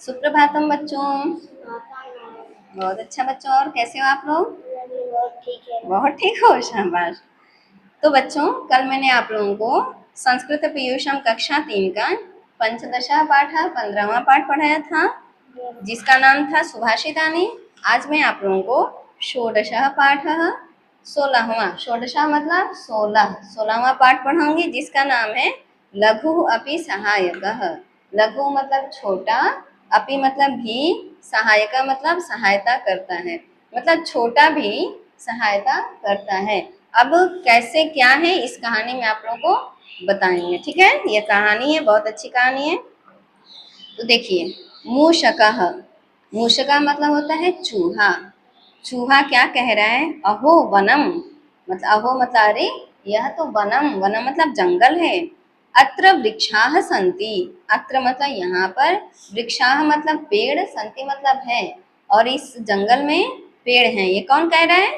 सुप्रभातम बच्चों। बहुत अच्छा बच्चों, और कैसे हो आप लोग? बहुत ठीक हो, शाबाश। तो बच्चों, कल मैंने आप लोगों को संस्कृत पीयूषम कक्षा 3 का पंचदशा पाठ 15वां पाठ पढ़ाया था, जिसका नाम था सुभाषितानि। आज मैं आप लोगों को षोडशः पाठ 16वां, षोडशा मतलब 16वां पाठ पढ़ाऊंगी, जिसका नाम है लघु अपि सहायकः। लघु मतलब छोटा, अपि मतलब भी, सहायका मतलब सहायता करता है, मतलब छोटा भी सहायता करता है। अब कैसे क्या है इस कहानी में आप लोगों को बताएंगे, ठीक है? ये कहानी है, बहुत अच्छी कहानी है। तो देखिए, मूषकः, मूषका मतलब होता है चूहा। चूहा क्या कह रहा है? अहो वनम, मतलब अहो मतलब अरे, यह तो वनम, वनम मतलब जंगल है। अत्र वृक्षाः सन्ति, अत्र मतलब यहाँ पर, वृक्षाः मतलब पेड़, सन्ति मतलब है, और इस जंगल में पेड़ हैं। ये कौन कह रहा है?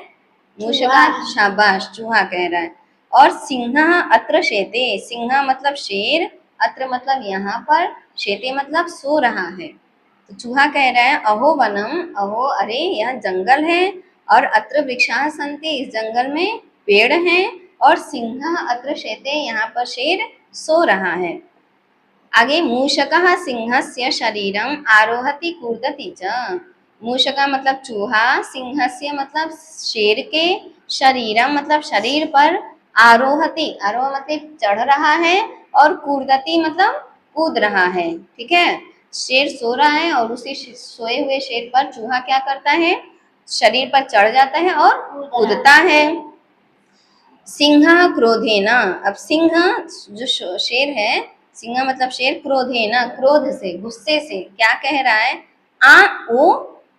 मूषका, शाबाश, चूहा कह रहा है। और सिंह अत्र शेते, सिंह मतलब शेर, अत्र मतलब यहाँ पर, शेते मतलब सो रहा है। तो चूहा कह रहा है अहो वनम, अहो अरे यह जंगल है, और अत्र वृक्षाः सन्ति, इस जंगल में पेड़ हैं, और सिंह अत्र शेते, यहाँ पर शेर सो रहा है। आगे, मूषकः सिंहस्य शरीरम आरोहति कूर्दति च। मूषका मतलब चूहा, सिंहस्य मतलब शेर के, शरीरम मतलब शरीर पर, आरोहति, आरोह मतलब चढ़ रहा है, और कूर्दति मतलब कूद रहा है, ठीक है? शेर सो रहा है और उसी सोए हुए शेर पर चूहा क्या करता है? शरीर पर चढ़ जाता है और कूदता है। सिंह क्रोधेन, अब सिंह जो शेर है, सिंह मतलब शेर, क्रोधेन क्रोध से, गुस्से से क्या कह रहा है? आ ओ,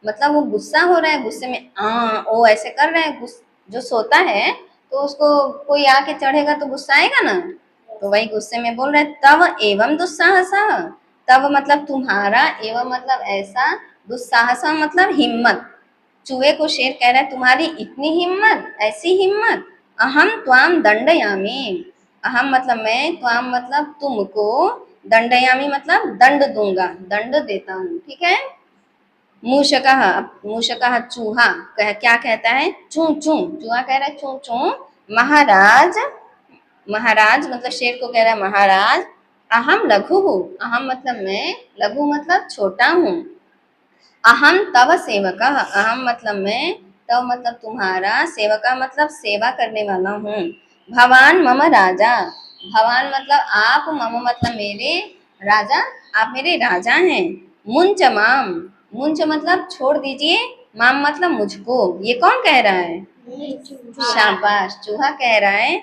मतलब वो गुस्सा हो रहा है, गुस्से में आ ओ ऐसे कर रहा है। जो सोता है तो उसको कोई आके चढ़ेगा तो गुस्सा आएगा ना, तो वही गुस्से में बोल रहा है। तव एवं दुस्साहसः, तव मतलब तुम्हारा, एवं मतलब ऐसा, दुस्साहसः मतलब हिम्मत। चूहे को शेर कह रहा है तुम्हारी इतनी हिम्मत, ऐसी हिम्मत। अहम त्वाम दंडयामी, अहम मतलब मैं, त्वाम मतलब तुमको, दंडयामी मतलब दंड दूंगा, दंड देता हूँ, ठीक है? मूषकः, मूषकः चूहा क्या कहता है? चू चू, चूहा कह रहा है चू चू। महाराज, महाराज मतलब शेर को कह रहा है महाराज। अहम लघु हूँ, अहम मतलब मैं, लघु मतलब छोटा हूँ। अहम तव सेवक, अहम मतलब मैं, तव मतलब तुम्हारा, सेवका मतलब सेवा करने वाला हूँ। भवान मम राजा, भवान मतलब आप, मम मतलब मेरे, राजा आप मेरे राजा हैं। मुंच माम, मुंच मतलब छोड़ दीजिए, माम मतलब मुझको। ये कौन कह रहा है? शाबाश, चूहा कह रहा है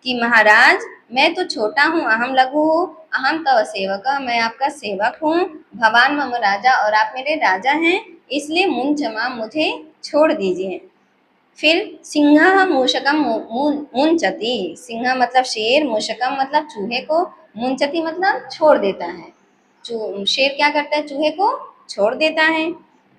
कि महाराज मैं तो छोटा हूँ, अहम लघु हूँ, अहम तव सेवक, मैं आपका सेवक हूँ। भगवान मम राजा, और आप मेरे राजा हैं, इसलिए मुंच माम मुझे छोड़ दीजिए। फिर सिंह मूषकम मुंचति, सिंह मतलब शेर, मूषकम मतलब चूहे को, मुंचति मतलब छोड़ देता है। शेर क्या करता है? चूहे को छोड़ देता है।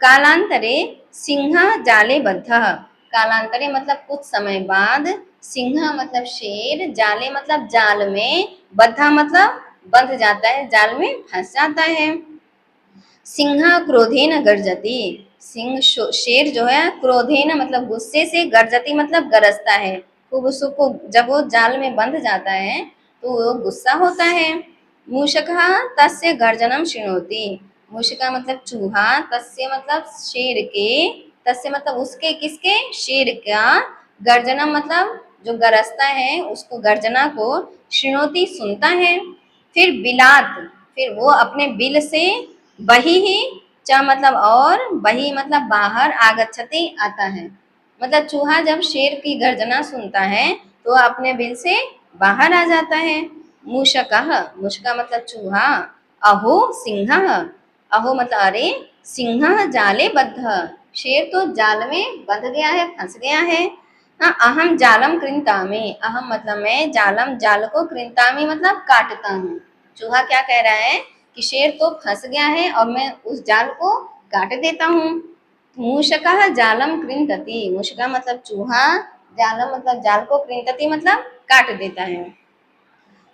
कालांतरे सिंह जाले बद्ध, कालांतरे मतलब कुछ समय बाद, सिंह मतलब शेर, जाले मतलब जाल में, बद्धा मतलब बंध जाता है, जाल में फंस जाता है। सिंह क्रोधेन गर्जति, सिंह शेर जो है, क्रोधेन मतलब गुस्से से, गर्जति मतलब गरजता है। तो उसको जब वो जाल में बंध जाता है तो वो गुस्सा होता है। मूषकः तस्य गर्जनम शृणोति, मूषका मतलब चूहा, तस्य मतलब शेर के, तस्य मतलब उसके, किसके? शेर का, गर्जनम मतलब जो गरजता है उसको, गर्जना को, शृणोति सुनता है। फिर बिलात, फिर वो अपने बिल से, बही ही, च मतलब और, बही मतलब बाहर, आगच्छति आता है, मतलब चूहा जब शेर की गर्जना सुनता है तो अपने बिल से बाहर आ जाता है। मूषकः, मूषका मतलब चूहा। अहो सिंहः, अहो मतलब अरे, सिंह जाले बद्ध, शेर तो जाल में बंध गया है, फंस गया है। हाँ, अहम जालम कृंतामि, अहम मतलब मैं, जालम जाल को, कृंतामि मतलब काटता हूँ। चूहा क्या कह रहा है कि शेर तो फंस गया है और मैं उस जाल को काट देता हूँ। मूषकः जालम कृंतति, मूषका मतलब चूहा, जालम मतलब जाल को, कृंतति मतलब काट देता है।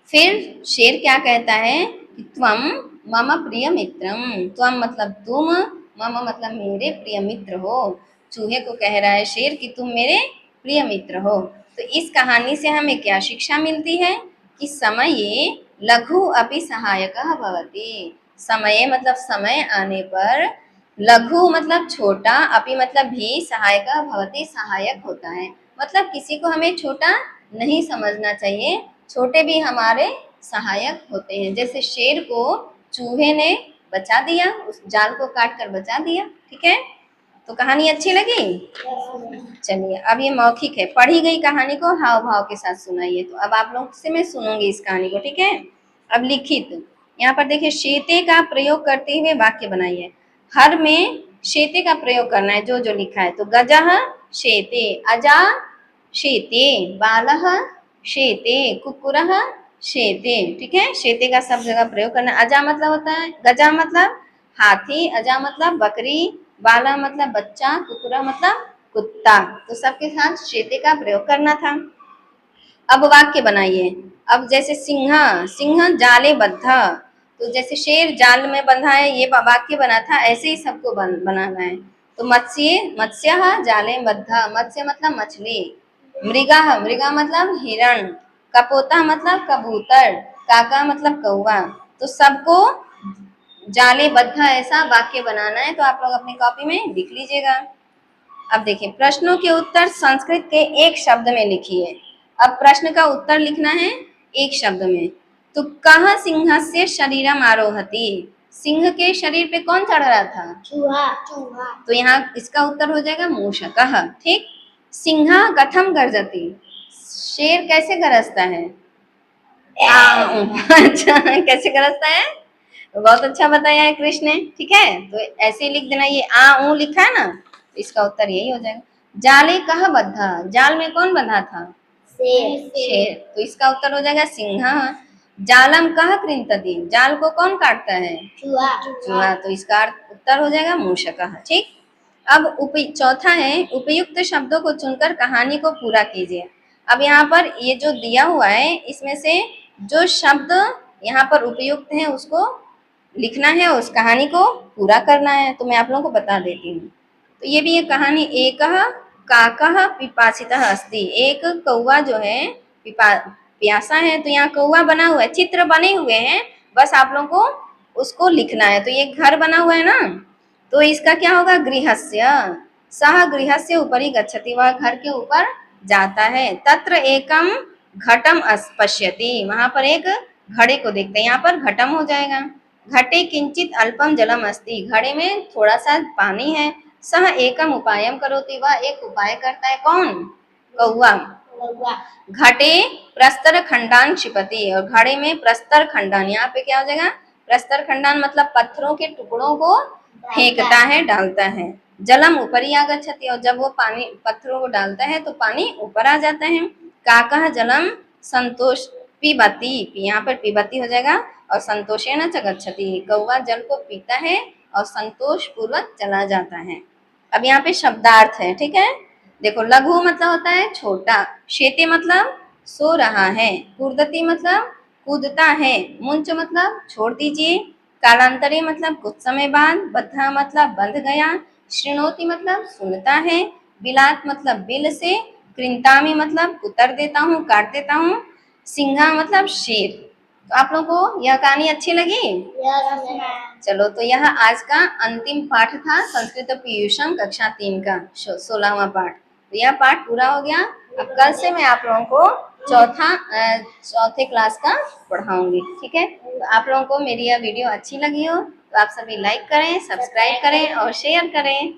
फिर शेर क्या कहता है कि त्वम मम प्रिय मित्रम, त्वम मतलब तुम, मम मतलब मेरे प्रिय मित्र हो। चूहे को कह रहा है शेर कि तुम मेरे प्रिय मित्र हो। तो इस कहानी से हमें क्या शिक्षा मिलती है कि समये लघु अपि सहायकः भवति। समये मतलब समय आने पर, लघु मतलब छोटा, अपि मतलब भी, सहायकः भवति सहायक होता है। मतलब किसी को हमें छोटा नहीं समझना चाहिए, छोटे भी हमारे सहायक होते हैं। जैसे शेर को चूहे ने बचा दिया, उस जाल को काट कर बचा दिया। ठीक है, तो कहानी अच्छी लगी? चलिए, अब ये मौखिक है, पढ़ी गई कहानी को हाव भाव के साथ सुनाइए। तो अब आप लोग से मैं सुनूंगी इस कहानी को, ठीक है? अब लिखित, यहाँ पर देखिए शेते का प्रयोग करते हुए वाक्य बनाइए। हर में शेते का प्रयोग करना है, जो जो लिखा है। तो गजः शेते, अजा शेते, बालः शेते, कुक्कुरः शेते। ठीक है, शेते का सब जगह प्रयोग करना है। अजा मतलब होता है, गजा मतलब हाथी, अजा मतलब बकरी, बाला मतलब बच्चा, कुकुरा मतलब कुत्ता। तो सबके साथ शेते का प्रयोग करना था। अब वाक्य बनाइए। अब जैसे सिंह, सिंह जाले बद्धा, तो जैसे शेर जाल में बंधा है, ये वाक्य बना था, ऐसे ही सबको बनाना है। तो मत्स्य, मत्स्य जाले बद्धा, मत्स्य मतलब मछली। मृगा, मृगा मतलब हिरण। कपोता मतलब कबूतर। काका मतलब कौवा। तो सबको जाले बद्धा ऐसा वाक्य बनाना है। तो आप लोग अपनी कॉपी में लिख लीजिएगा। अब देखिए, प्रश्नों के उत्तर संस्कृत के एक शब्द में लिखिए। अब प्रश्न का उत्तर लिखना है एक शब्द में। तो कहाँ सिंहस्य शरीरम आरोहति, सिंह के शरीर पे कौन चढ़ रहा था? चूहा। चूहा। तो यहाँ इसका उत्तर हो जाएगा मूषकः। ठीक। सिंह कथम गर्जति, शेर कैसे गरजता है? अच्छा, कैसे गरजता है? बहुत अच्छा बताया है कृष्ण ने। ठीक है, तो ऐसे ही लिख देना, ये आ ऊ लिखा है ना, तो इसका उत्तर यही हो जाएगा। जाले कहाँ बद्धा, जाल में कौन बंधा था? शेर। शेर, तो इसका उत्तर हो जाएगा सिंह। जालम कहाँ कृंतति, जाल को कौन काटता है? चूहा। चूहा, तो इसका उत्तर हो जाएगा मूषकः। ठीक। अब चौथा है, उपयुक्त शब्दों को चुनकर कहानी को पूरा कीजिए। अब यहाँ पर ये जो दिया हुआ है, इसमें से जो शब्द यहाँ पर उपयुक्त है उसको लिखना है, उस कहानी को पूरा करना है। तो मैं आप लोगों को बता देती हूँ। तो ये भी एक कहानी, एक काकः पिपासितः अस्ति, एक कौवा जो है प्यासा है। तो यहाँ कौवा बना हुआ है, चित्र बने हुए हैं, बस आप लोगों को उसको लिखना है। तो ये घर बना हुआ है ना, तो इसका क्या होगा? गृहस्य, सह गृहस्य उपरि गच्छति, वह घर के ऊपर जाता है। तत्र एकम घटम पश्यति, वहां पर एक घड़े को देखते हैं, यहाँ पर घटम हो जाएगा। घटे किंचित अल्पम जलम अस्ति, घड़े में थोड़ा सा पानी है। सह एकम उपायम करोति, वह एक उपाय करता है। कौन? कौवा। घटे प्रस्तर खंडान क्षिपति, और घड़े में प्रस्तर खंडान, यहाँ पे क्या हो जाएगा? प्रस्तर खंडान मतलब पत्थरों के टुकड़ों को फेंकता है, डालता है। जलम ऊपरी आगच्छति, और जब वो पानी पत्थरों को डालता है तो पानी ऊपर आ जाता है। काकः जलम संतोष पिबति, यहाँ पर पिबति हो जाएगा, और संतोषेण च गच्छति, कौवा जल को पीता है और संतोष पूर्वक चला जाता है। अब यहाँ पे शब्दार्थ है। ठीक है, देखो, लघु मतलब होता है छोटा, शेते मतलब सो रहा है, कूर्दति मतलब कूदता है, मुंच मतलब छोड़ दीजिए, कालांतरे मतलब कुछ समय बाद, बद्धा मतलब बंध गया, श्रृणोति मतलब सुनता है, बिलात मतलब बिल से, कृंतामी मतलब कुतर देता हूँ, काट देता हूँ, सिंहा मतलब शेर। तो आप लोगों को यह कहानी अच्छी लगी? चलो, तो यह आज का अंतिम पाठ था, संस्कृत पीयूषम कक्षा 3 का 16वां पाठ। तो यह पाठ पूरा हो गया। अब कल से मैं आप लोगों को चौथे क्लास का पढ़ाऊंगी। ठीक है, तो आप लोगों को मेरी यह वीडियो अच्छी लगी हो तो आप सभी लाइक करें, सब्सक्राइब करें और शेयर करें।